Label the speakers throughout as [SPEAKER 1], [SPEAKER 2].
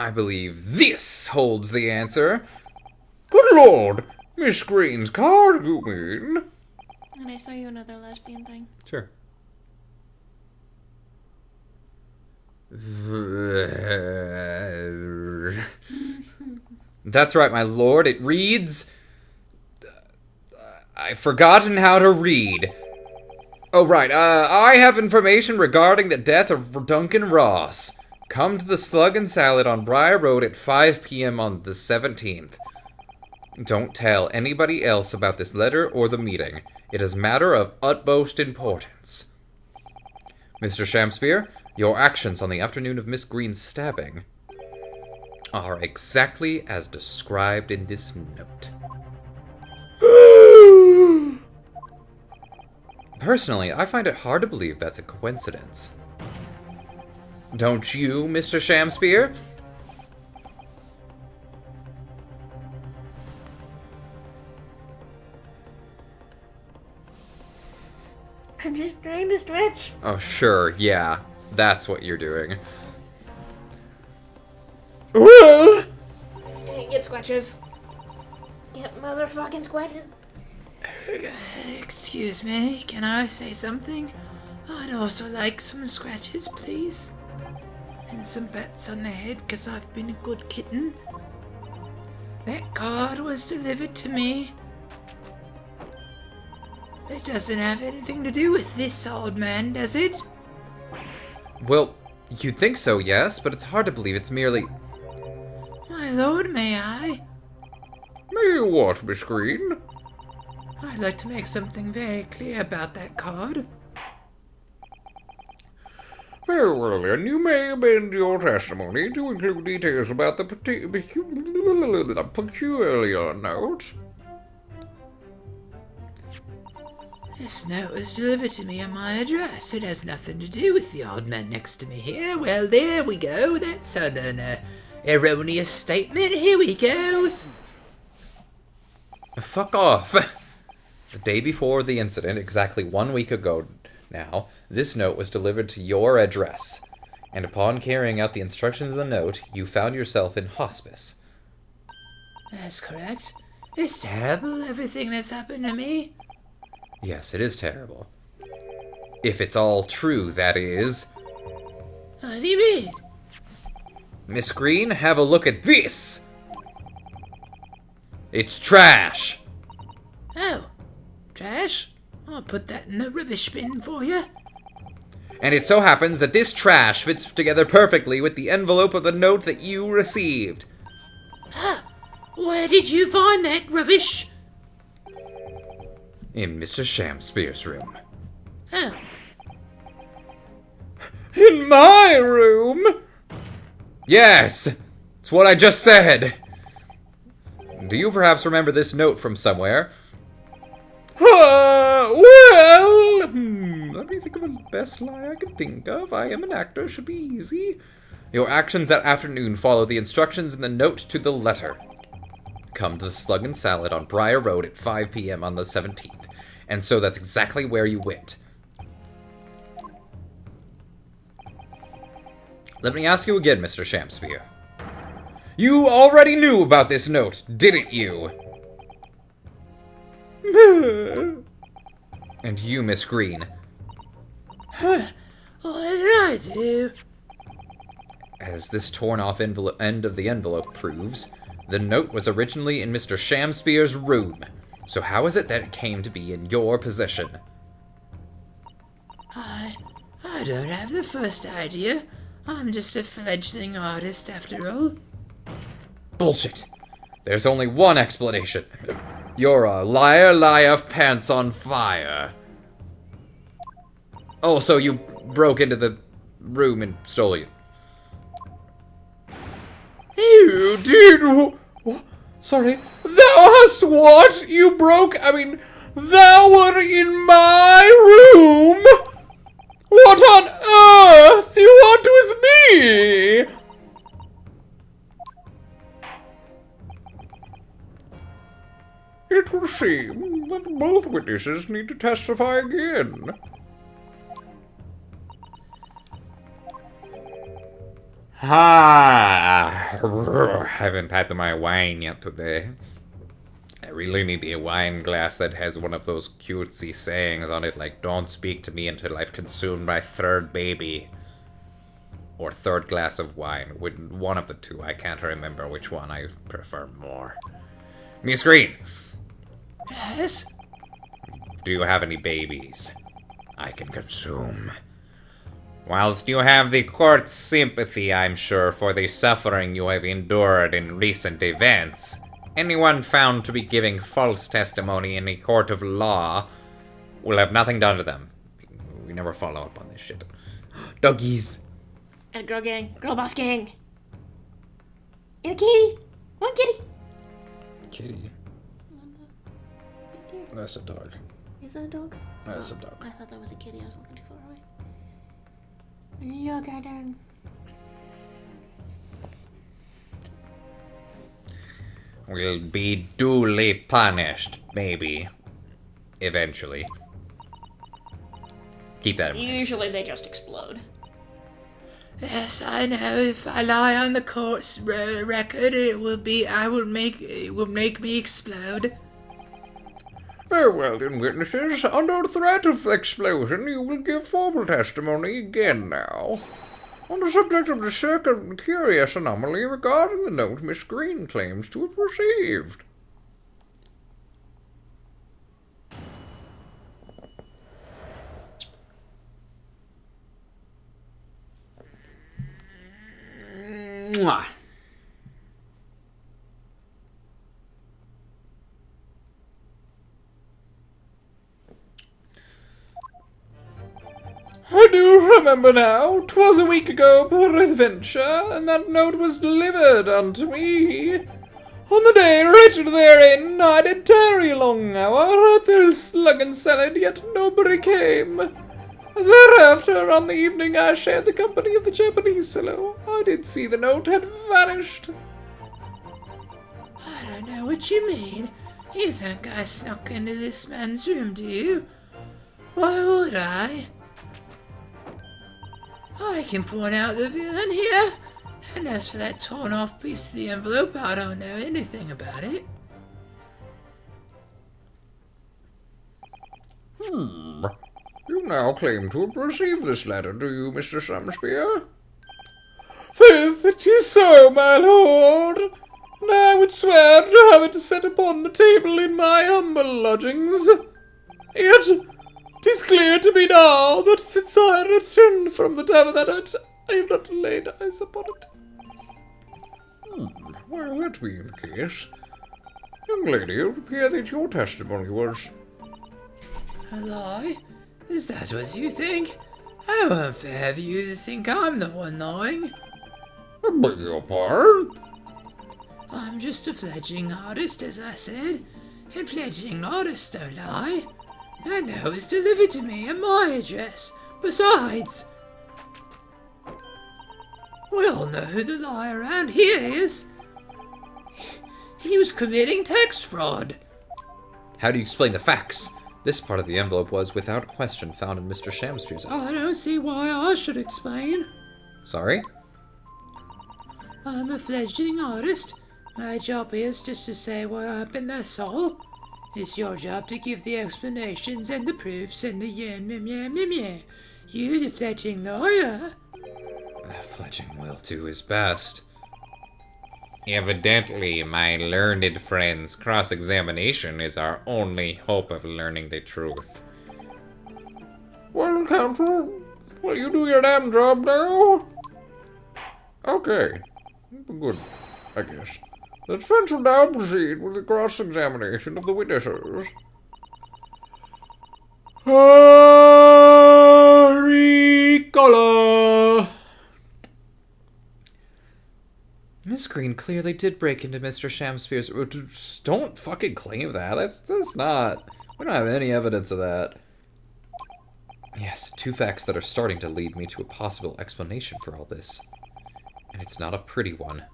[SPEAKER 1] I believe this holds the answer. Good lord! Miss Green's card, you mean?
[SPEAKER 2] And I saw you another lesbian thing.
[SPEAKER 1] Sure. That's right, my lord. It reads... I've forgotten how to read. Oh, right. I have information regarding the death of Duncan Ross. Come to the Slug and Salad on Briar Road at 5 p.m. on the 17th. Don't tell anybody else about this letter or the meeting. It is a matter of utmost importance. Mr. Shamspeare, your actions on the afternoon of Miss Green's stabbing are exactly as described in this note. Personally, I find it hard to believe that's a coincidence. Don't you, Mr. Shamspeare?
[SPEAKER 2] I'm just trying to stretch.
[SPEAKER 1] Oh, sure, yeah. That's what you're doing. Well...
[SPEAKER 2] Get squatches. Get motherfucking squatches.
[SPEAKER 3] Excuse me, can I say something? I'd also like some scratches, please. And some pats on the head, 'cause I've been a good kitten. That card was delivered to me. It doesn't have anything to do with this old man, does it?
[SPEAKER 1] Well, you'd think so, yes, but it's hard to believe it's merely...
[SPEAKER 3] My lord, may I?
[SPEAKER 1] May what, Miss Green?
[SPEAKER 3] I'd like to make something very clear about that card.
[SPEAKER 1] Very well, then, you may amend your testimony to include details about the peculiar note.
[SPEAKER 3] This note was delivered to me on my address. It has nothing to do with the old man next to me here. Well, there we go. That's an erroneous statement. Here we go.
[SPEAKER 1] Fuck off. The day before the incident, exactly 1 week ago now, this note was delivered to your address. And upon carrying out the instructions of the note, you found yourself in hospice.
[SPEAKER 3] That's correct. It's terrible, everything that's happened to me.
[SPEAKER 1] Yes, it is terrible. If it's all true, that is.
[SPEAKER 3] What do you mean?
[SPEAKER 1] Miss Green, have a look at this! It's trash!
[SPEAKER 3] Oh, trash? I'll put that in the rubbish bin for you.
[SPEAKER 1] And it so happens that this trash fits together perfectly with the envelope of the note that you received.
[SPEAKER 3] Ah, where did you find that rubbish?
[SPEAKER 1] In Mr. Shamspeare's room.
[SPEAKER 3] Oh.
[SPEAKER 1] In my room? Yes! It's what I just said! Do you perhaps remember this note from somewhere? Let me think of the best lie I can think of. I am an actor, should be easy. Your actions that afternoon follow the instructions in the note to the letter. Come to the Slug and Salad on Briar Road at 5 p.m. on the 17th. And so that's exactly where you went. Let me ask you again, Mr. Shamspeare. You already knew about this note, didn't you? And you, Miss Green.
[SPEAKER 3] What did I do?
[SPEAKER 1] As this torn-off end of the envelope proves, the note was originally in Mr. Shamspeare's room. So how is it that it came to be in your possession?
[SPEAKER 3] I don't have the first idea. I'm just a fledgling artist after all.
[SPEAKER 1] Bullshit. There's only one explanation. You're a liar, pants on fire. Oh, so you broke into the room and stole it. You did? Sorry. Thou hast what? You broke? Thou were in my room? What on earth do you want with me? It will seem that both witnesses need to testify again. I haven't had my wine yet today. I really need a wine glass that has one of those cutesy sayings on it, like, don't speak to me until I've consumed my third baby. Or third glass of wine. One of the two. I can't remember which one I prefer more. Miss Green,
[SPEAKER 3] Yes?
[SPEAKER 1] do you have any babies I can consume? Whilst you have the court's sympathy, I'm sure, for the suffering you have endured in recent events, anyone found to be giving false testimony in a court of law will have nothing done to them. We never follow up on this shit. Doggies.
[SPEAKER 2] And a girl gang. Girl boss gang. And a kitty. One kitty.
[SPEAKER 1] Kitty. That's a dog.
[SPEAKER 2] Is that a dog?
[SPEAKER 1] That's a dog.
[SPEAKER 2] I thought that was a kitty. I was looking too far away. Yeah, goddamn.
[SPEAKER 1] Will be duly punished, maybe. Eventually. Keep that in mind.
[SPEAKER 2] Usually they just explode.
[SPEAKER 3] Yes, I know. If I lie on the court's record, it will make me explode.
[SPEAKER 1] Very well then, witnesses. Under threat of explosion, you will give formal testimony again now. On the subject of the second curious anomaly regarding the note Miss Green claims to have received. Mwah. I do remember now. 'Twas a week ago, peradventure, and that note was delivered unto me. On the day written therein, I did tarry a long hour at the slug and salad, yet nobody came. Thereafter, on the evening I shared the company of the Japanese fellow, I did see the note had vanished.
[SPEAKER 3] I don't know what you mean. You think I snuck into this man's room, do you? Why would I? I can point out the villain here. And as for that torn off piece of the envelope, I don't know anything about it.
[SPEAKER 1] You now claim to have received this letter, do you, Mr. Shamspeare? Faith, it is so, my lord, and I would swear to have it set upon the table in my humble lodgings. Yet, 'tis clear to me now that since I returned from the tavern that night, I have not laid eyes upon it. Well, that being the case, young lady, it would appear that your testimony was...
[SPEAKER 3] A lie? Is that what you think? How unfair of you to think I'm the one lying.
[SPEAKER 1] I beg your pardon?
[SPEAKER 3] I'm just a fledgling artist, as I said, and fledgling artists don't lie. That note was delivered to me at my address. Besides, we all know who the liar around here is. He was committing tax fraud.
[SPEAKER 1] How do you explain the facts? This part of the envelope was, without question, found in Mr. Shamspeare's...
[SPEAKER 3] I don't see why I should explain.
[SPEAKER 1] Sorry?
[SPEAKER 3] I'm a fledgling artist. My job is just to say what happened, that's all. It's your job to give the explanations and the proofs and the yeah. You, the fledgling lawyer.
[SPEAKER 1] Fletching will do his best. Evidently, my learned friend's cross-examination is our only hope of learning the truth. Well, counsel, will you do your damn job now? Okay. Good, I guess. The defense will now proceed with the cross-examination of the witnesses. Hurry-cola! Miss Green clearly did break into Mr. Shamspeare's... Don't fucking claim that. That's not... We don't have any evidence of that. Yes, two facts that are starting to lead me to a possible explanation for all this. And it's not a pretty one.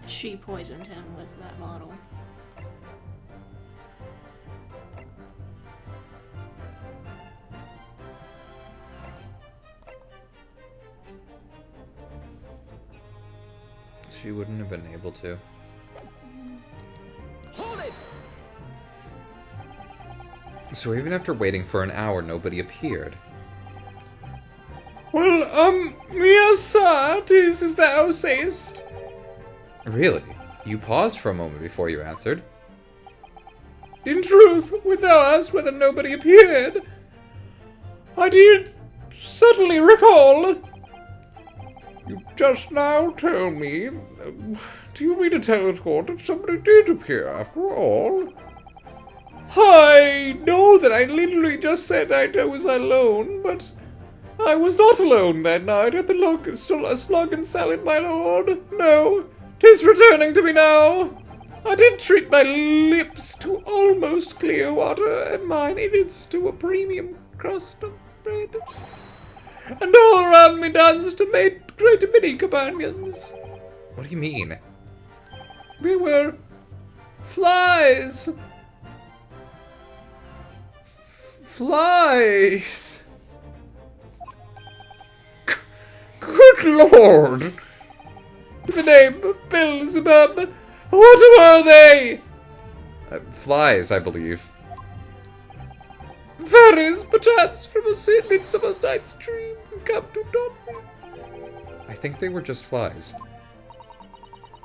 [SPEAKER 2] She poisoned him with that bottle.
[SPEAKER 1] She wouldn't have been able to.
[SPEAKER 4] Hold it!
[SPEAKER 1] So even after waiting for an hour, nobody appeared.
[SPEAKER 5] Well, yes, sir, 'tis as thou sayest.
[SPEAKER 1] Really? You paused for a moment before you answered.
[SPEAKER 5] In truth, when thou asked whether nobody appeared, I did suddenly recall. You just now tell me. Do you mean to tell the court that somebody did appear after all? I know that I literally just said I was alone, but I was not alone that night at the slug and salad, my lord. No, 'tis returning to me now. I did treat my lips to almost clear water and mine innards to a premium crust of bread. And all around me danced and made great many companions.
[SPEAKER 1] What do you mean?
[SPEAKER 5] They were flies. Flies. Good lord! In the name of Beelzebub, what were they?
[SPEAKER 1] Flies, I believe.
[SPEAKER 5] Fairies, perchance, from a midsummer night's dream, come to daunt me.
[SPEAKER 1] I think they were just flies.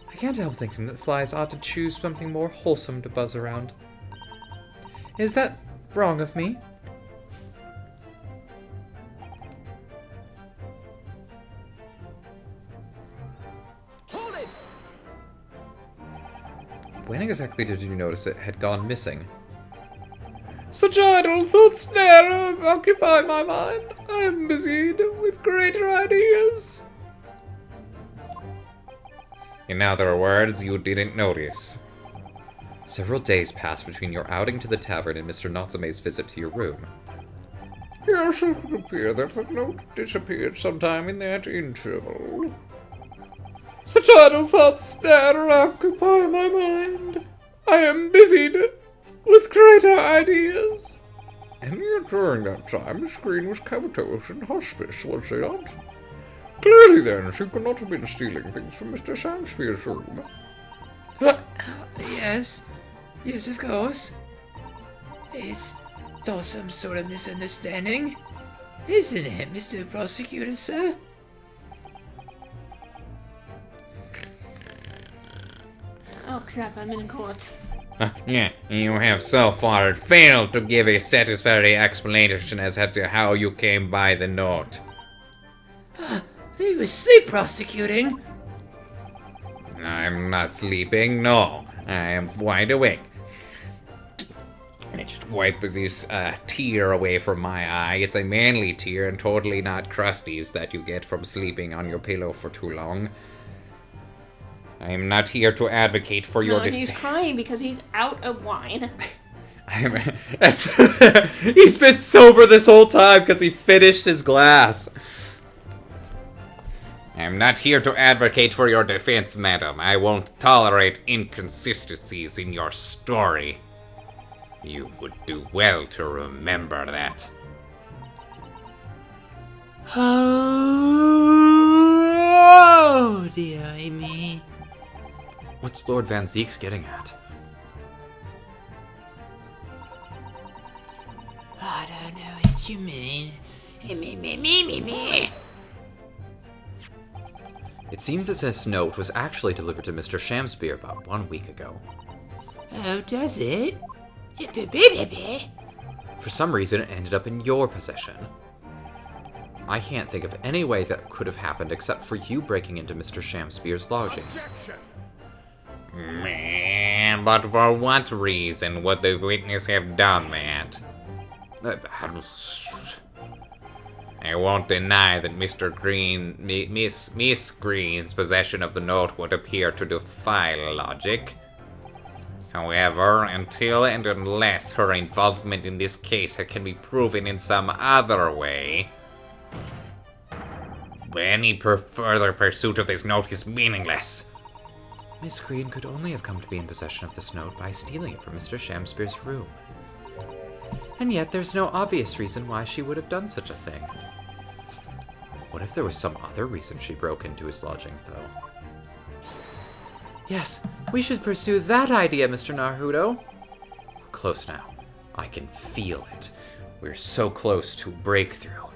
[SPEAKER 1] I can't help thinking that flies ought to choose something more wholesome to buzz around. Is that wrong of me?
[SPEAKER 4] Hold it!
[SPEAKER 1] When exactly did you notice it had gone missing?
[SPEAKER 5] Such idle thoughts ne'er occupy my mind. I am busied with greater ideas.
[SPEAKER 1] In other words, you didn't notice. Several days passed between your outing to the tavern and Mr. Natsume's visit to your room.
[SPEAKER 5] Yes, it would appear that the note disappeared sometime in that interval. Such idle thoughts ne'er occupy my mind. I am busied with greater ideas. And yet during that time, the screen was comatose and hospice, was she not? Clearly then, she could not have been stealing things from Mr. Shakespeare's room.
[SPEAKER 3] Yes. Yes, of course. It's all some sort of misunderstanding. Isn't it, Mr. Prosecutor, sir?
[SPEAKER 2] Oh crap, I'm in court.
[SPEAKER 1] Yeah, you have so far failed to give a satisfactory explanation as to how you came by the note.
[SPEAKER 3] He was sleep prosecuting.
[SPEAKER 1] I'm not sleeping, no. I am wide awake. I just wipe this tear away from my eye. It's a manly tear and totally not Krusty's that you get from sleeping on your pillow for too long. I am not here to advocate for your
[SPEAKER 2] No, he's crying because he's out of wine.
[SPEAKER 1] He's been sober this whole time because he finished his glass. I am not here to advocate for your defense, madam. I won't tolerate inconsistencies in your story. You would do well to remember that.
[SPEAKER 3] Oh, dear me.
[SPEAKER 1] What's Lord Van Zeek's getting at?
[SPEAKER 3] I don't know what you mean. Me.
[SPEAKER 1] It seems as if this note was actually delivered to Mr. Shamspeare about 1 week ago.
[SPEAKER 3] Oh, does it?
[SPEAKER 1] For some reason, it ended up in your possession. I can't think of any way that could have happened except for you breaking into Mr. Shamspeare's lodgings. Man, but for what reason would the witness have done that? I won't deny that Miss Green's possession of the note would appear to defy logic. However, until and unless her involvement in this case can be proven in some other way, Any further pursuit of this note is meaningless.
[SPEAKER 5] Miss Green could only have come to be in possession of this note by stealing it from Mr. Shamspeare's room. And yet there's no obvious reason why she would have done such a thing. What if there was some other reason she broke into his lodgings, though? Yes, we should pursue that idea, Mr. Naruto. We're close now. I can feel it. We're so close to a breakthrough.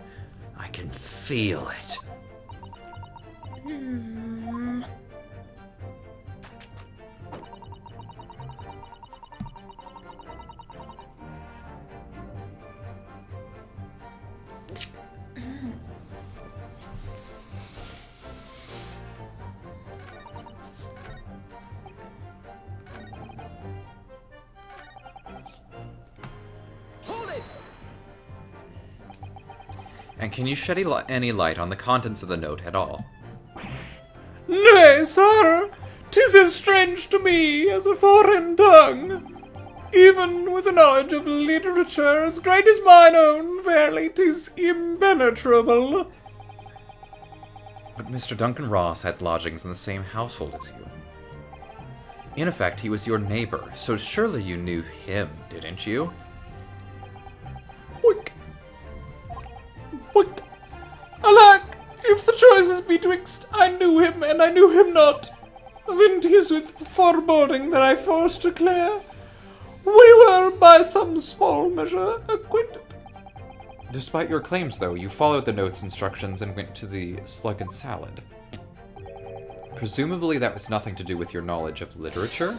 [SPEAKER 5] I can feel it.
[SPEAKER 4] Hold it!
[SPEAKER 5] And can you shed any light on the contents of the note at all?
[SPEAKER 1] Nay, sir, 'tis as strange to me as a foreign tongue. Even with a knowledge of literature as great as mine own, verily 'tis impenetrable.
[SPEAKER 5] But Mr. Duncan Ross had lodgings in the same household as you. In effect, he was your neighbor, so surely you knew him, didn't you?
[SPEAKER 1] Boink. Boink. Alack, if the choice is betwixt I knew him and I knew him not, then 'tis with foreboding that I force declare we were by some small measure acquainted.
[SPEAKER 5] Despite your claims, though, you followed the note's instructions and went to the Slug and Salad. Presumably that was nothing to do with your knowledge of literature?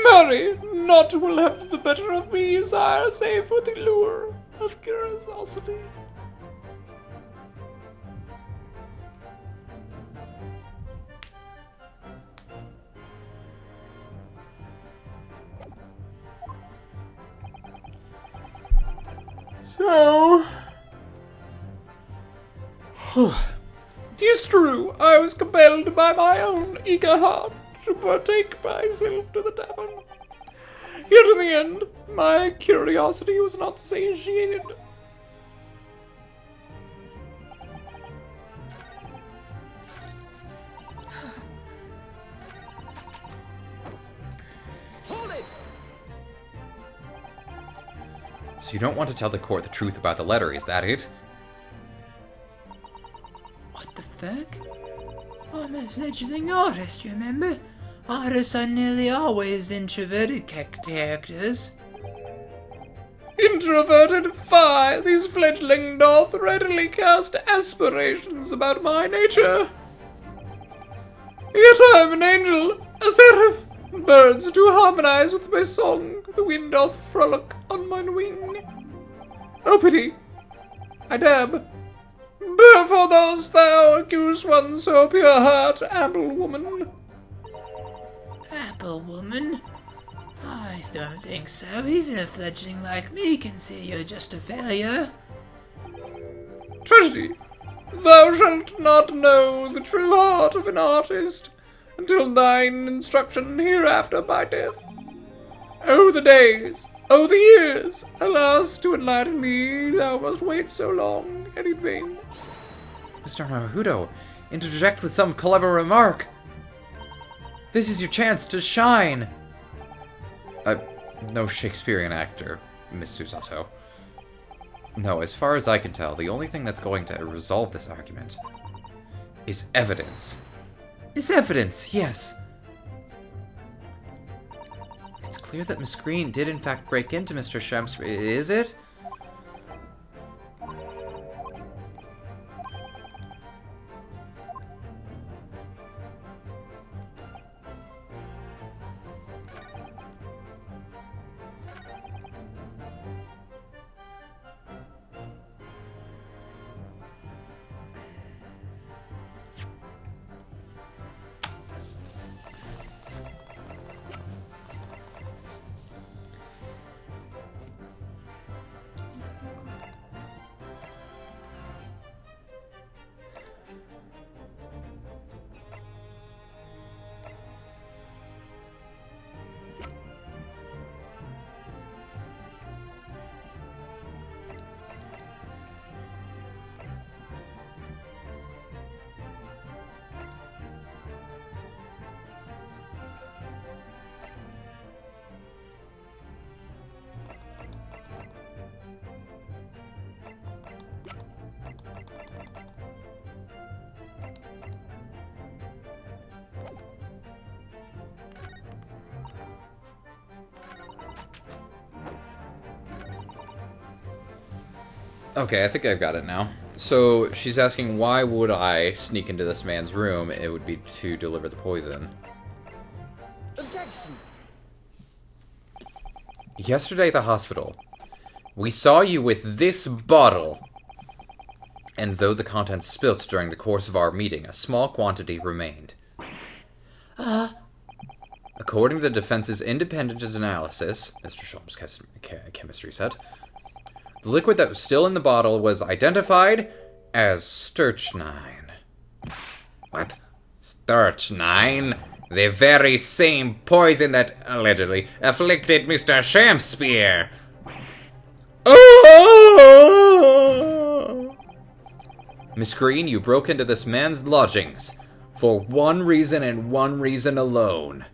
[SPEAKER 1] Marry, naught will have the better of me, sire, save for the lure of curiosity. So, 'tis true, I was compelled by my own eager heart to partake myself to the tavern. Yet in the end, my curiosity was not satiated.
[SPEAKER 4] Hold it!
[SPEAKER 5] So you don't want to tell the court the truth about the letter, is that it?
[SPEAKER 3] What the fuck? I'm a fledgling artist, you remember? Artists are nearly always introverted characters.
[SPEAKER 1] Introverted, fie! These fledgling doth readily cast aspirations about my nature. Yet I am an angel, a seraph, birds do harmonize with my song, the wind doth frolic on mine wing. Oh pity, I dab. Wherefore dost thou accuse one so pure heart, apple woman?
[SPEAKER 3] Apple woman? I don't think so. Even a fledgling like me can see you're just a failure.
[SPEAKER 1] Tragedy, thou shalt not know the true heart of an artist until thine instruction hereafter by death. Oh, the days, oh, the years, alas, to enlighten me, thou must wait so long and in vain.
[SPEAKER 5] Mr. Naruto, interject with some clever remark. This is your chance to shine. No Shakespearean actor, Miss Susato. No, as far as I can tell, the only thing that's going to resolve this argument is evidence. Is evidence, yes. It's clear that Miss Green did in fact break into Mr. Shem's... Is it?
[SPEAKER 1] Okay, I think I've got it now. So she's asking, why would I sneak into this man's room? It would be to deliver the poison.
[SPEAKER 4] Objection.
[SPEAKER 1] Yesterday at the hospital, we saw you with this bottle. And though the contents spilt during the course of our meeting, a small quantity remained. According to the defense's independent analysis, Mr. Sholmes' chemistry said, the liquid that was still in the bottle was identified as strychnine. What? Strychnine? The very same poison that allegedly afflicted Mr. Shakespeare. Oh! Miss Green, you broke into this man's lodgings for one reason and one reason alone.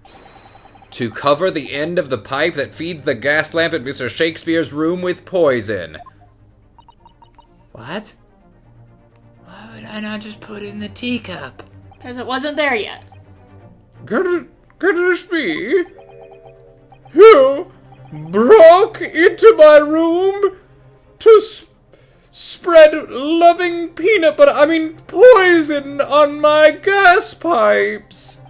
[SPEAKER 1] To cover the end of the pipe that feeds the gas lamp at Mr. Shakespeare's room with poison.
[SPEAKER 3] What? Why would I not just put it in the teacup?
[SPEAKER 2] Because it wasn't there yet.
[SPEAKER 5] Could this be? You broke into my room to spread poison on my gas pipes.